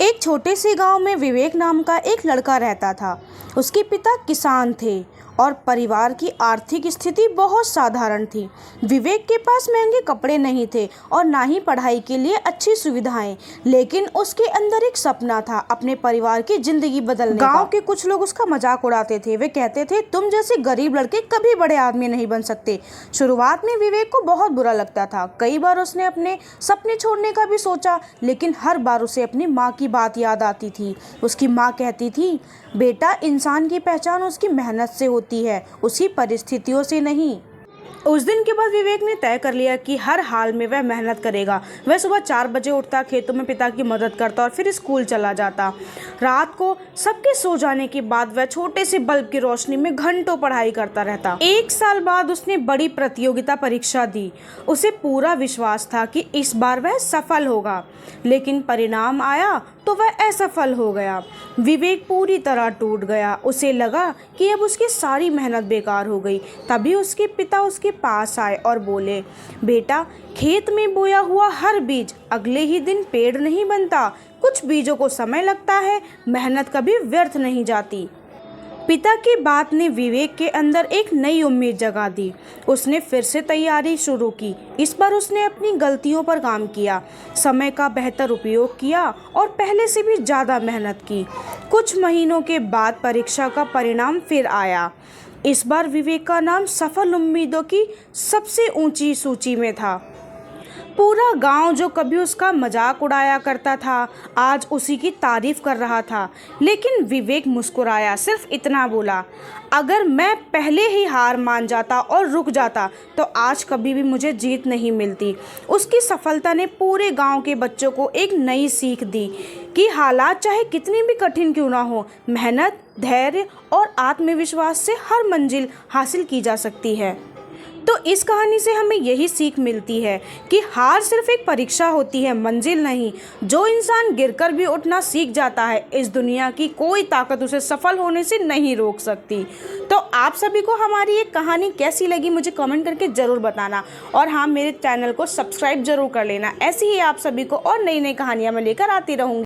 एक छोटे से गांव में विवेक नाम का एक लड़का रहता था। उसके पिता किसान थे और परिवार की आर्थिक स्थिति बहुत साधारण थी। विवेक के पास महंगे कपड़े नहीं थे और ना ही पढ़ाई के लिए अच्छी सुविधाएं, लेकिन उसके अंदर एक सपना था, अपने परिवार की जिंदगी बदलने का। गांव के कुछ लोग उसका मजाक उड़ाते थे। वे कहते थे, तुम जैसे गरीब लड़के कभी बड़े आदमी नहीं बन सकते। शुरुआत में विवेक को बहुत बुरा लगता था। कई बार उसने अपने सपने छोड़ने का भी सोचा, लेकिन हर बार उसे अपनी माँ की बात याद आती थी। उसकी माँ कहती थी, बेटा, इंसान की पहचान उसकी मेहनत से होती है, उसकी परिस्थितियों से नहीं। उस दिन के बाद विवेक ने तय कर लिया कि हर हाल में वह मेहनत करेगा। वह सुबह 4 बजे उठता, खेतों में पिता की मदद करता और फिर स्कूल चला जाता। रात को सबके सो जाने के बाद वह छोटे से बल्ब की रोशनी में घंटों पढ़ाई करता रहता। 1 साल बाद उसने बड़ी प्रतियोगिता परीक्षा दी। उसे पूरा विश्वास था कि इस बार वह सफल होगा, लेकिन परिणाम आया तो वह असफल हो गया। विवेक पूरी तरह टूट गया। उसे लगा कि अब उसकी सारी मेहनत बेकार हो गई। तभी उसके पिता उसके पास आए और बोले, बेटा, खेत में बोया हुआ हर बीज अगले ही दिन पेड़ नहीं बनता। कुछ बीजों को समय लगता है, मेहनत कभी व्यर्थ नहीं जाती। पिता की बात ने विवेक के अंदर एक नई उम्मीद जगा दी। उसने फिर से तैयारी शुरू की। इस बार उसने अपनी गलतियों पर काम किया, समय का बेहतर उपयोग किया और पहले से भी ज़्यादा मेहनत की। कुछ महीनों के बाद परीक्षा का परिणाम फिर आया। इस बार विवेक का नाम सफल उम्मीदों की सबसे ऊंची सूची में था। पूरा गांव जो कभी उसका मजाक उड़ाया करता था, आज उसी की तारीफ कर रहा था। लेकिन विवेक मुस्कुराया, सिर्फ इतना बोला, अगर मैं पहले ही हार मान जाता और रुक जाता तो आज कभी भी मुझे जीत नहीं मिलती। उसकी सफलता ने पूरे गांव के बच्चों को एक नई सीख दी कि हालात चाहे कितनी भी कठिन क्यों ना हो, मेहनत, धैर्य और आत्मविश्वास से हर मंजिल हासिल की जा सकती है। तो इस कहानी से हमें यही सीख मिलती है कि हार सिर्फ एक परीक्षा होती है, मंजिल नहीं। जो इंसान गिरकर भी उठना सीख जाता है, इस दुनिया की कोई ताकत उसे सफल होने से नहीं रोक सकती। तो आप सभी को हमारी ये कहानी कैसी लगी मुझे कमेंट करके ज़रूर बताना, और हाँ, मेरे चैनल को सब्सक्राइब जरूर कर लेना। ऐसी ही आप सभी को और नई नई कहानियाँ मैं लेकर आती रहूँगी।